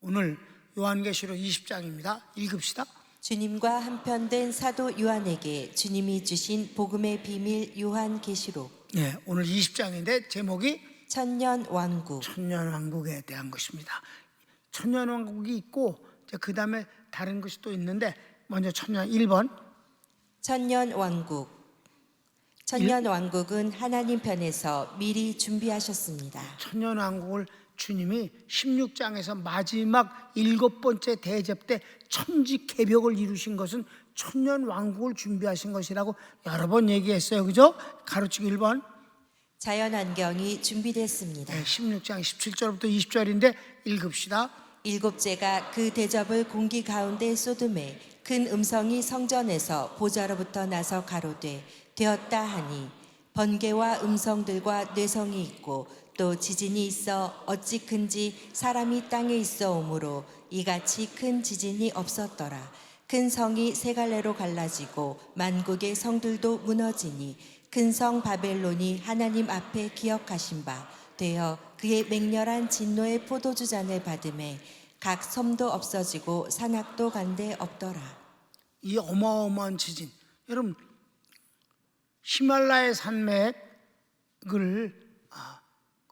오늘 요한계시록 20장입니다. 읽읍시다. 주님과 한편된 사도 요한에게 주님이 주신 복음의 비밀 요한계시록. 네, 오늘 20장인데 제목이 천년왕국. 천년왕국에 대한 것입니다. 천년왕국이 있고 그 다음에 다른 것이 또 있는데 먼저 1번 천년왕국. 천년왕국은 하나님 편에서 미리 준비하셨습니다. 천년왕국을 주님이 16장에서 마지막 7번째 대접 때 천지개벽을 이루신 것은 천년왕국을 준비하신 것이라고 여러 번 얘기했어요. 그죠? 가로치기 1번. 자연환경이 준비됐습니다. 네, 16장 17절부터 20절인데 읽읍시다. 일곱째가 그 대접을 공기 가운데 쏟음에 큰 음성이 성전에서 보좌로부터 나서 가로되 되었다 하니 번개와 음성들과 뇌성이 있고 또 지진이 있어 어찌 큰지 사람이 땅에 있어 오므로 이같이 큰 지진이 없었더라. 큰 성이 세 갈래로 갈라지고 만국의 성들도 무너지니 큰 성 바벨론이 하나님 앞에 기억하신 바 되어 그의 맹렬한 진노의 포도주 잔을 받음에 각 섬도 없어지고 산악도 간데 없더라. 이 어마어마한 지진, 여러분 히말라야 산맥을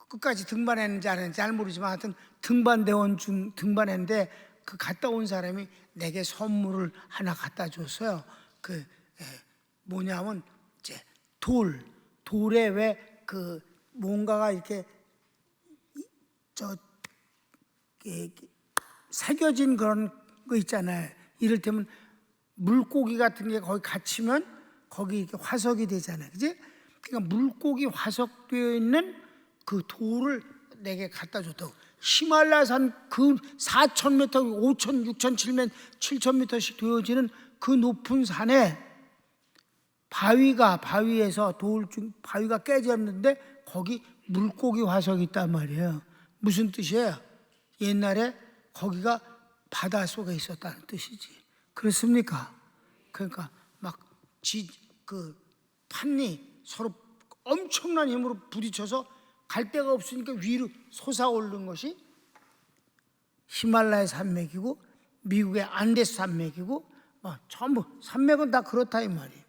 끝까지 등반했는지 안 했는지 잘 모르지만 하여튼 등반대원 중 등반했는데 그 갔다 온 사람이 내게 선물을 하나 갖다 줬어요. 뭐냐면 이제 돌에 왜 그 뭔가가 이렇게 새겨진 그런 거 있잖아요. 이를테면 물고기 같은 게 거기 갇히면 거기 이렇게 화석이 되잖아요. 그지? 그러니까 물고기 화석되어 있는 그 돌을 내게 갖다 줬다고. 히말라야산 그 4,000m, 5,000, 6,000, 7,000m씩 되어지는 그 높은 산에 바위에서 바위가 깨졌는데 거기 물고기 화석이 있단 말이에요. 무슨 뜻이에요? 옛날에 거기가 바다 속에 있었다는 뜻이지. 그렇습니까? 그러니까 막 판이 서로 엄청난 힘으로 부딪혀서 갈 데가 없으니까 위로 솟아오르는 것이 히말라야 산맥이고 미국의 안데스 산맥이고 전부 산맥은 다 그렇다 이 말이에요.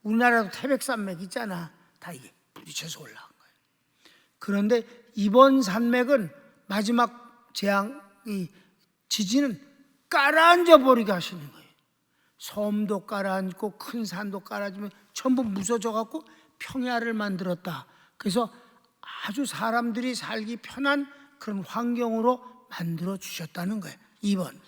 우리나라도 태백산맥 있잖아. 다 이게 부딪혀서 올라간 거예요. 그런데 이번 산맥은 마지막 이 지진은 가라앉아 버리게 하시는 거예요. 섬도 가라앉고 큰 산도 가라앉으면 전부 무너져 갖고 평야를 만들었다. 그래서 아주 사람들이 살기 편한 그런 환경으로 만들어 주셨다는 거예요. 2번.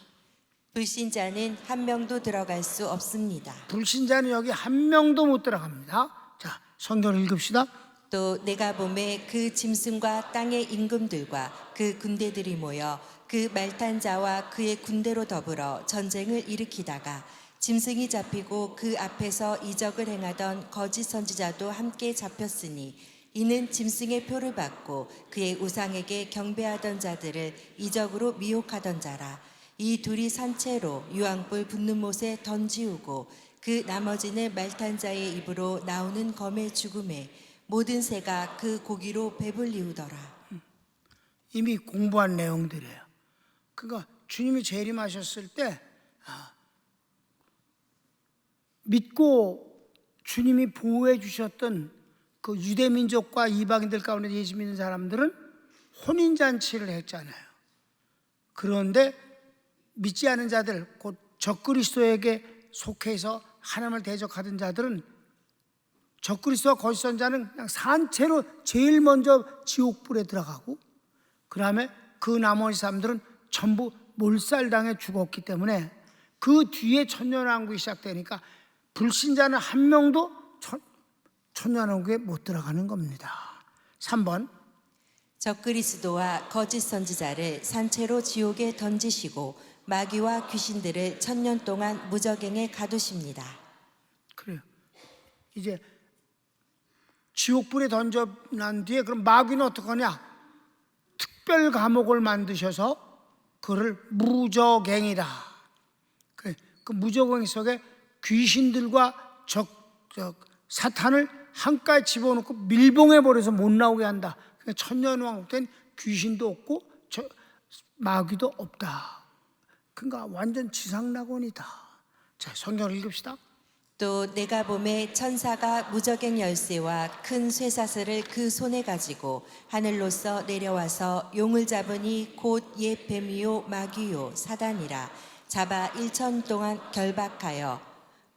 불신자는 한 명도 들어갈 수 없습니다. 불신자는 여기 한 명도 못 들어갑니다. 자, 성경을 읽읍시다. 또 내가 보매 그 짐승과 땅의 임금들과 그 군대들이 모여 그 말탄 자와 그의 군대로 더불어 전쟁을 일으키다가 짐승이 잡히고 그 앞에서 이적을 행하던 거짓 선지자도 함께 잡혔으니 이는 짐승의 표를 받고 그의 우상에게 경배하던 자들을 이적으로 미혹하던 자라. 이 둘이 산채로 유황불 붙는 못에 던지우고 그 나머지는 말탄 자의 입으로 나오는 검의 죽음에 모든 새가 그 고기로 배불리우더라. 이미 공부한 내용들이에요. 그러니까 주님이 재림하셨을 때 믿고 주님이 보호해 주셨던 그 유대민족과 이방인들 가운데 예수 믿는 사람들은 혼인잔치를 했잖아요. 그런데 믿지 않은 자들, 곧 적그리스도에게 속해서 하나님을 대적하던 자들은 적그리스도와 거짓 선자는 그냥 산채로 제일 먼저 지옥불에 들어가고 그 다음에 그 나머지 사람들은 전부 몰살당해 죽었기 때문에 그 뒤에 천년왕국이 시작되니까 불신자는 한 명도 천년왕국에 못 들어가는 겁니다. 3번. 적그리스도와 거짓 선지자를 산채로 지옥에 던지시고 마귀와 귀신들을 1000년 동안 무저갱에 가두십니다. 그래요. 이제 지옥불에 던져 난 뒤에 그럼 마귀는 어떻게 하냐? 특별 감옥을 만드셔서 그를 무저갱이라. 그 무저갱 속에 귀신들과 사탄을 한가에 집어넣고 밀봉해 버려서 못 나오게 한다. 그러니까 천년왕국 땐 귀신도 없고 마귀도 없다. 그러니까 완전 지상낙원이다. 자, 성경을 읽읍시다. 또 내가 보매 천사가 무저갱 열쇠와 큰 쇠사슬을 그 손에 가지고 하늘로서 내려와서 용을 잡으니 곧 옛 뱀이요 마귀요 사단이라 잡아 1천 동안 결박하여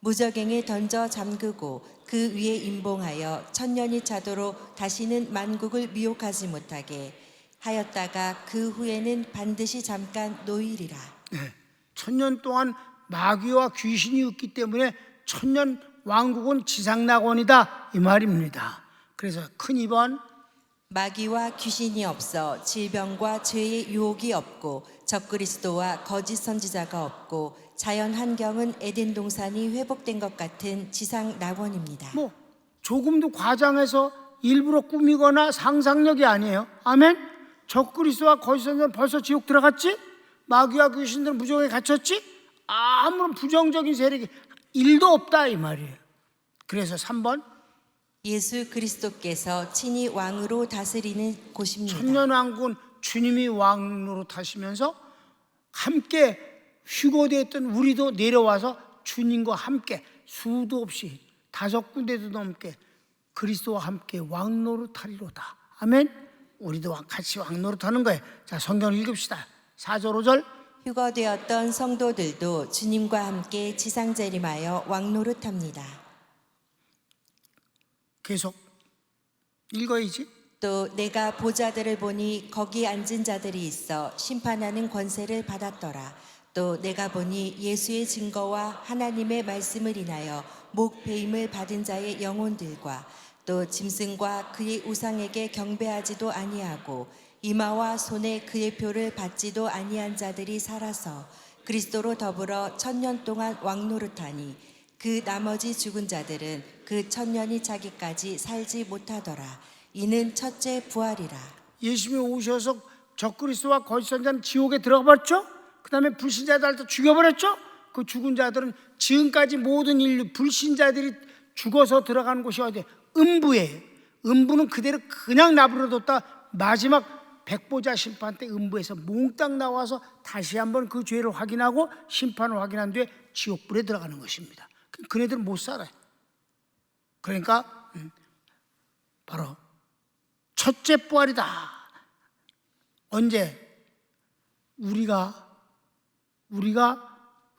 무저갱에 던져 잠그고 그 위에 임봉하여 천년이 차도록 다시는 만국을 미혹하지 못하게 하였다가 그 후에는 반드시 잠깐 놓이리라. 네. 천년 동안 마귀와 귀신이 있기 때문에 천년 왕국은 지상낙원이다 이 말입니다. 그래서 큰 2번 마귀와 귀신이 없어 질병과 죄의 유혹이 없고 적그리스도와 거짓 선지자가 없고 자연 환경은 에덴 동산이 회복된 것 같은 지상 낙원입니다. 뭐 조금도 과장해서 일부러 꾸미거나 상상력이 아니에요. 아멘. 적그리스도와 거짓 선지자는 벌써 지옥 들어갔지? 마귀와 귀신들은 무조건에 갇혔지? 아무런 부정적인 세력이 1도 없다 이 말이에요. 그래서 3번 예수 그리스도께서 친히 왕으로 다스리는 곳입니다. 천년왕국은 주님이 왕으로 타시면서 함께 휴거되었던 우리도 내려와서 주님과 함께 수도 없이 5군데도 넘게 그리스도와 함께 왕노릇하리로다. 아멘. 우리도 같이 왕노릇하는 거예요. 자, 성경을 읽읍시다. 4절 5절 휴거되었던 성도들도 주님과 함께 지상재림하여 왕노릇합니다. 계속 읽어야지. 또 내가 보자들을 보니 거기 앉은 자들이 있어 심판하는 권세를 받았더라. 또 내가 보니 예수의 증거와 하나님의 말씀을 인하여 목 베임을 받은 자의 영혼들과 또 짐승과 그의 우상에게 경배하지도 아니하고 이마와 손에 그의 표를 받지도 아니한 자들이 살아서 그리스도로 더불어 천년 동안 왕노릇하니 그 나머지 죽은 자들은 그 천년이 차기까지 살지 못하더라. 이는 첫째 부활이라. 예수님이 오셔서 적그리스도와 거짓 선지자는 지옥에 들어가 버렸죠. 그 다음에 불신자들도 죽여버렸죠. 그 죽은 자들은 지금까지 모든 인류 불신자들이 죽어서 들어가는 곳이 어디예요? 음부예요. 음부는 그대로 그냥 나부려뒀다 마지막 백보자 심판 때 음부에서 몽땅 나와서 다시 한번 그 죄를 확인하고 심판을 확인한 뒤에 지옥불에 들어가는 것입니다. 그네들은 못 살아요. 그러니까 바로 첫째 부활이다. 언제? 우리가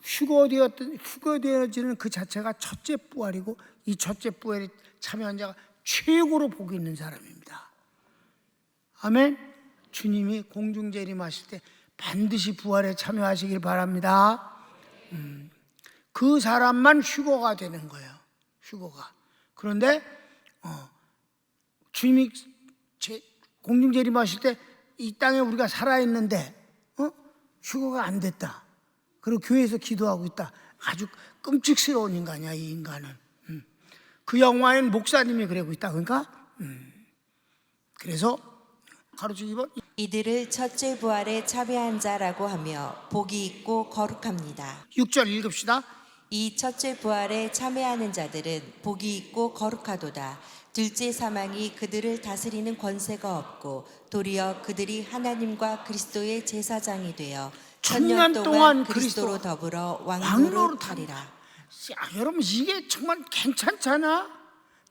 휴거되어지는 그 자체가 첫째 부활이고 이 첫째 부활에 참여한 자가 최고로 복이 있는 사람입니다. 아멘. 주님이 공중재림하실 때 반드시 부활에 참여하시길 바랍니다. 그 사람만 휴거가 되는 거예요. 휴거가. 그런데 주님이 공중재림하실 때 이 땅에 우리가 살아있는데 휴거가 안 됐다. 그리고 교회에서 기도하고 있다. 아주 끔찍스러운 인간이야 이 인간은. 그 영화엔 목사님이 그러고 있다. 그러니까 그래서 가로치기 2번 이들을 첫째 부활에 참여한 자라고 하며 복이 있고 거룩합니다. 6절 읽읍시다. 이 첫째 부활에 참여하는 자들은 복이 있고 거룩하도다. 둘째 사망이 그들을 다스리는 권세가 없고 도리어 그들이 하나님과 그리스도의 제사장이 되어 천년 동안 그리스도로 더불어 왕노릇하리라. 여러분 이게 정말 괜찮잖아.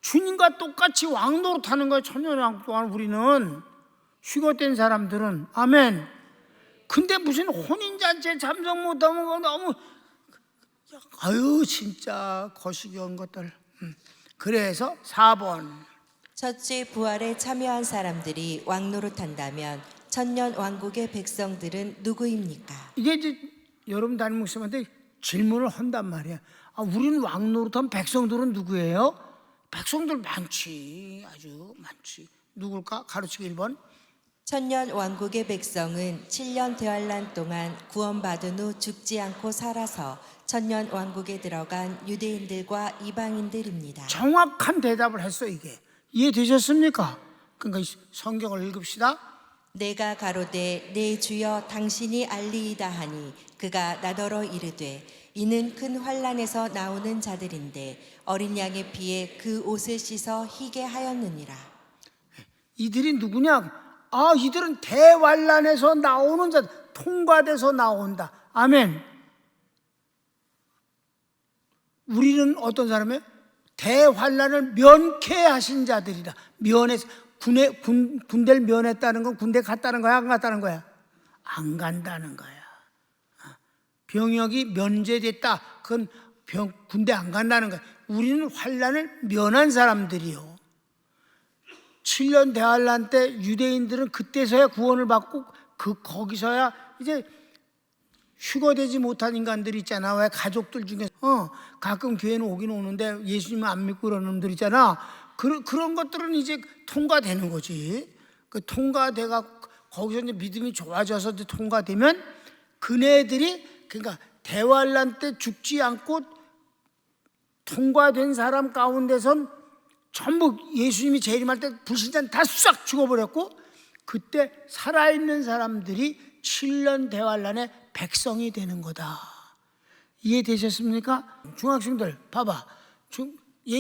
주님과 똑같이 왕노릇하는 거예요. 천년 동안 우리는 휴거된 사람들은. 아멘. 근데 무슨 혼인잔치에 참석 못하면 거 너무 아유 진짜 거시기한 것들. 그래서 4번 첫째 부활에 참여한 사람들이 왕노릇한다면 천년 왕국의 백성들은 누구입니까? 이게 이제 여러분 담임 목사님한테 질문을 한단 말이야. 우리는 왕노릇한 백성들은 누구예요? 백성들 많지. 아주 많지. 누굴까? 가르치기 1번 천년 왕국의 백성은 7년 대환란 동안 구원받은 후 죽지 않고 살아서 천년 왕국에 들어간 유대인들과 이방인들입니다. 정확한 대답을 했어. 이게 이해되셨습니까? 그러니까 성경을 읽읍시다. 내가 가로되 내 주여 당신이 알리이다 하니 그가 나더러 이르되 이는 큰 환란에서 나오는 자들인데 어린 양의 피에 그 옷을 씻어 희게 하였느니라. 이들이 누구냐? 이들은 대환란에서 나오는 자들. 통과돼서 나온다. 아멘. 우리는 어떤 사람이에요? 대환란을 면케하신 자들이다. 면해서 군대를 면했다는 건 군대 갔다는 거야, 안 갔다는 거야? 안 간다는 거야. 병역이 면제됐다. 그건 군대 안 간다는 거야. 우리는 환란을 면한 사람들이요. 7년 대환란 때 유대인들은 그때서야 구원을 받고 거기서야 이제 휴거되지 못한 인간들 있잖아. 왜 가족들 중에 가끔 교회는 오긴 오는데 예수님을 안 믿고 그런 놈들 있잖아. 그런 것들은 이제 통과되는 거지. 그 통과돼가 거기서 이제 믿음이 좋아져서 이제 통과되면 그네들이 그러니까 대환란 때 죽지 않고 통과된 사람 가운데선 전부 예수님이 재림할 때 불신자는 다 싹 죽어버렸고 그때 살아있는 사람들이 7년 대환란의 백성이 되는 거다. 이해되셨습니까? 중학생들 봐봐. 지금 이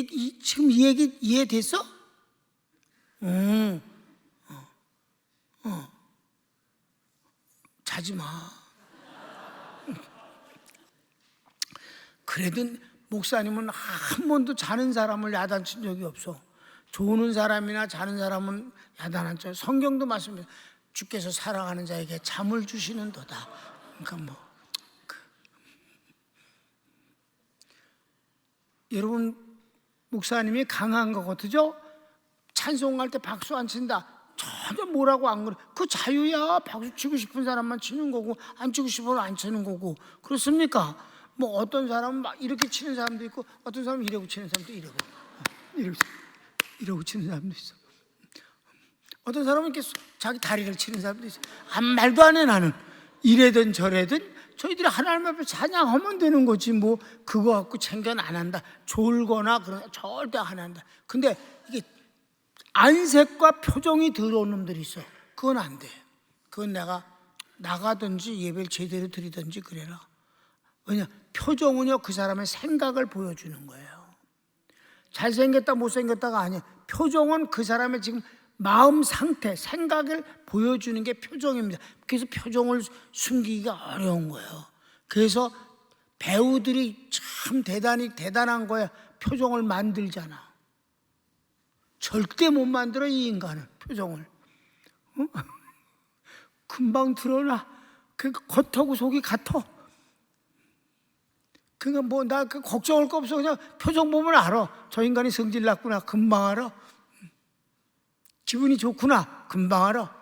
얘기 이해됐어? 자지 마. 그래도 목사님은 한 번도 자는 사람을 야단친 적이 없어. 조는 사람이나 자는 사람은 야단한 적. 성경도 말씀해. 주께서 사랑하는 자에게 잠을 주시는도다. 그러니까 여러분 목사님이 강한 거 같으죠? 찬송할 때 박수 안 친다. 전혀 뭐라고 안 그래. 그 자유야. 박수 치고 싶은 사람만 치는 거고 안 치고 싶으면 안 치는 거고. 그렇습니까? 뭐 어떤 사람은 막 이렇게 치는 사람도 있고 어떤 사람은 이러고 치는 사람도 이러고 치는 사람도 있어. 어떤 사람은 이렇게 자기 다리를 치는 사람도 있어. 아무 말도 안 해. 나는 이래든 저래든 저희들이 하나님 앞에 찬양하면 되는 거지. 뭐 그거 갖고 챙겨는 안 한다. 졸거나 그런 절대 안 한다. 근데 이게 안색과 표정이 더러운 놈들이 있어. 그건 안 돼. 그건 내가 나가든지 예배를 제대로 드리든지 그래라. 왜냐? 표정은요 그 사람의 생각을 보여주는 거예요. 잘생겼다 못생겼다가 아니에요. 표정은 그 사람의 지금 마음 상태, 생각을 보여주는 게 표정입니다. 그래서 표정을 숨기기가 어려운 거예요. 그래서 배우들이 참 대단한 거야. 표정을 만들잖아. 절대 못 만들어 이 인간은 표정을. 금방 드러나. 그 겉하고 속이 같아. 그러니까 뭐 나 걱정할 거 없어. 그냥 표정 보면 알아. 저 인간이 성질 났구나. 금방 알아. 기분이 좋구나. 금방 알아.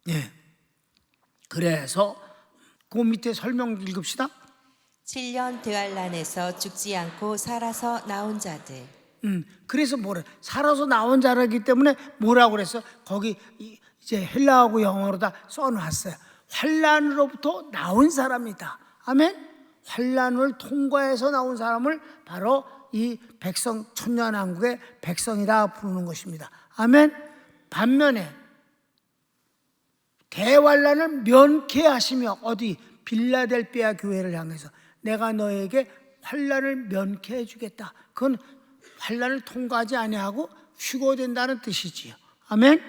예. 그래서 그 밑에 설명 읽읍시다. 7년 대환란에서 죽지 않고 살아서 나온 자들. 그래서 뭐래? 살아서 나온 자라기 때문에 뭐라고 그랬어? 거기 이제 헬라어고 영어로 다 써놨어요. 환란으로부터 나온 사람이다. 아멘. 환란을 통과해서 나온 사람을 바로 이 백성 천년왕국의 백성이라 부르는 것입니다. 아멘. 반면에 대환란을 면케하시며 어디 빌라델비아 교회를 향해서 내가 너에게 환란을 면케해 주겠다. 그건 환란을 통과하지 아니하고 휴거된다는 뜻이지요. 아멘.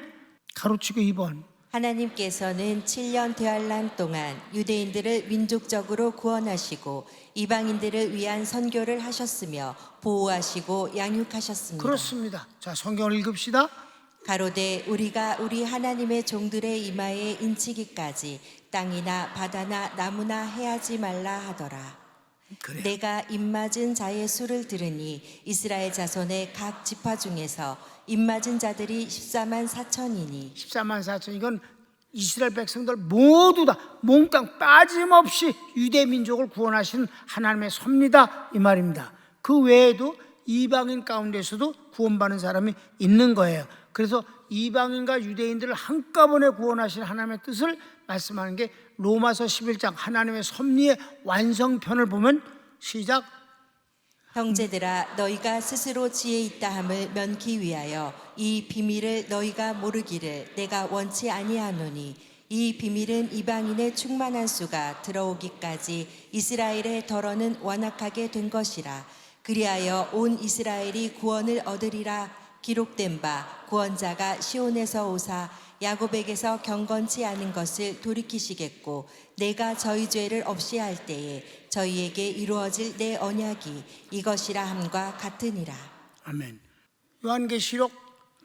가로치고 2번. 하나님께서는 7년 대환란 동안 유대인들을 민족적으로 구원하시고 이방인들을 위한 선교를 하셨으며 보호하시고 양육하셨습니다. 그렇습니다. 자, 성경을 읽읍시다. 가로되 우리가 우리 하나님의 종들의 이마에 인치기까지 땅이나 바다나 나무나 해하지 말라 하더라. 그래. 내가 입맞은 자의 수를 들으니 이스라엘 자손의 각 지파 중에서 입맞은 자들이 14만 4천이니 14만 4천. 이건 이스라엘 백성들 모두 다 몽땅 빠짐없이 유대 민족을 구원하시는 하나님의 섭니다 이 말입니다. 그 외에도 이방인 가운데서도 구원받는 사람이 있는 거예요. 그래서 이방인과 유대인들을 한꺼번에 구원하시는 하나님의 뜻을 말씀하는 게 로마서 11장 하나님의 섭리의 완성편을 보면 시작. 형제들아 너희가 스스로 지혜 있다함을 면키 위하여 이 비밀을 너희가 모르기를 내가 원치 아니하노니 이 비밀은 이방인의 충만한 수가 들어오기까지 이스라엘의 덜어는 완악하게 된 것이라. 그리하여 온 이스라엘이 구원을 얻으리라. 기록된 바 구원자가 시온에서 오사 야곱에게서 경건치 않은 것을 돌이키시겠고 내가 저희 죄를 없이 할 때에 저희에게 이루어질 내 언약이 이것이라 함과 같으니라. 아멘. 요한계시록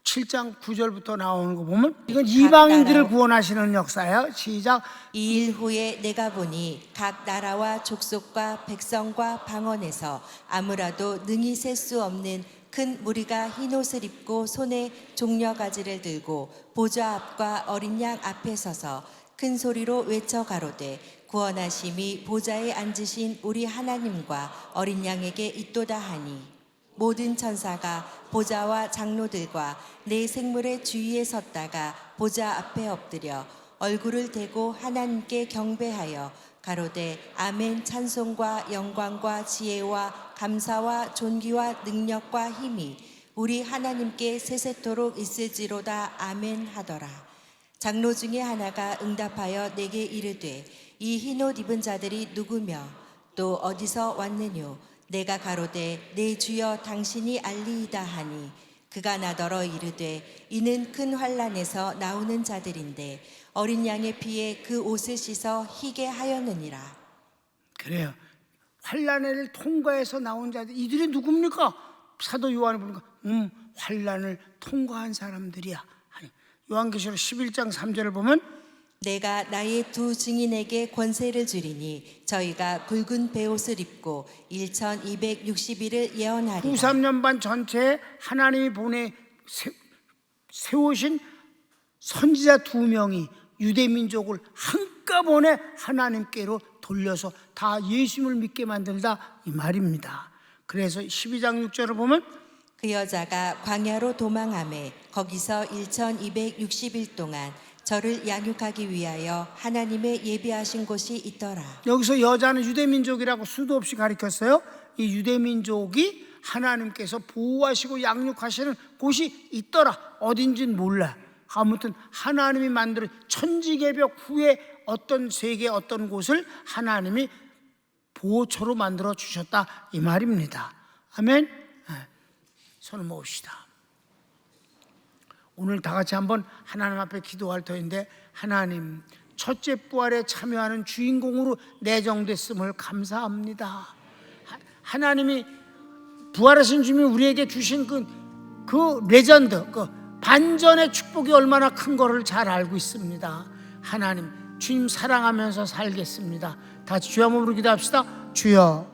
7장 9절부터 나오는 거 보면 이건 이방인들을 구원하시는 역사예요. 시작. 이 일 후에 내가 보니 각 나라와 족속과 백성과 방언에서 아무라도 능히 셀 수 없는 큰 무리가 흰 옷을 입고 손에 종려가지를 들고 보좌 앞과 어린 양 앞에 서서 큰 소리로 외쳐 가로되 구원하심이 보좌에 앉으신 우리 하나님과 어린 양에게 있도다 하니 모든 천사가 보좌와 장로들과 내 생물의 주위에 섰다가 보좌 앞에 엎드려 얼굴을 대고 하나님께 경배하여 가로되 아멘. 찬송과 영광과 지혜와 감사와 존귀와 능력과 힘이 우리 하나님께 세세토록 있을지로다. 아멘 하더라. 장로 중에 하나가 응답하여 내게 이르되 이 흰옷 입은 자들이 누구며 또 어디서 왔느뇨? 내가 가로되 내 주여 당신이 알리이다 하니 그가 나더러 이르되 이는 큰 환난에서 나오는 자들인데 어린 양의 피에 그 옷을 씻어 희게 하였느니라. 그래요. 환난을 통과해서 나온 자들, 이들이 누굽니까? 사도 요한을 보니까 환난을 통과한 사람들이야. 요한계시록 11장 3절을 보면 내가 나의 두 증인에게 권세를 주리니 저희가 굵은 베옷을 입고 1260일을 예언하리라. 93년 반 전체에 하나님이 세우신 선지자 2명이 유대민족을 한꺼번에 하나님께로 돌려서 다 예수님을 믿게 만들다 이 말입니다. 그래서 12장 6절을 보면 그 여자가 광야로 도망하매 거기서 1260일 동안 저를 양육하기 위하여 하나님의 예비하신 곳이 있더라. 여기서 여자는 유대민족이라고 수도 없이 가리켰어요. 이 유대민족이 하나님께서 보호하시고 양육하시는 곳이 있더라. 어딘지는 몰라. 아무튼 하나님이 만든 천지개벽 후에 어떤 세계 어떤 곳을 하나님이 보호처로 만들어 주셨다 이 말입니다. 아멘. 손을 모읍시다. 오늘 다 같이 한번 하나님 앞에 기도할 터인데, 하나님 첫째 부활에 참여하는 주인공으로 내정됐음을 감사합니다. 하나님이 부활하신 주님이 우리에게 주신 그 레전드, 그 반전의 축복이 얼마나 큰 거를 잘 알고 있습니다. 하나님 주님 사랑하면서 살겠습니다. 다 같이 주여 몸으로 기도합시다. 주여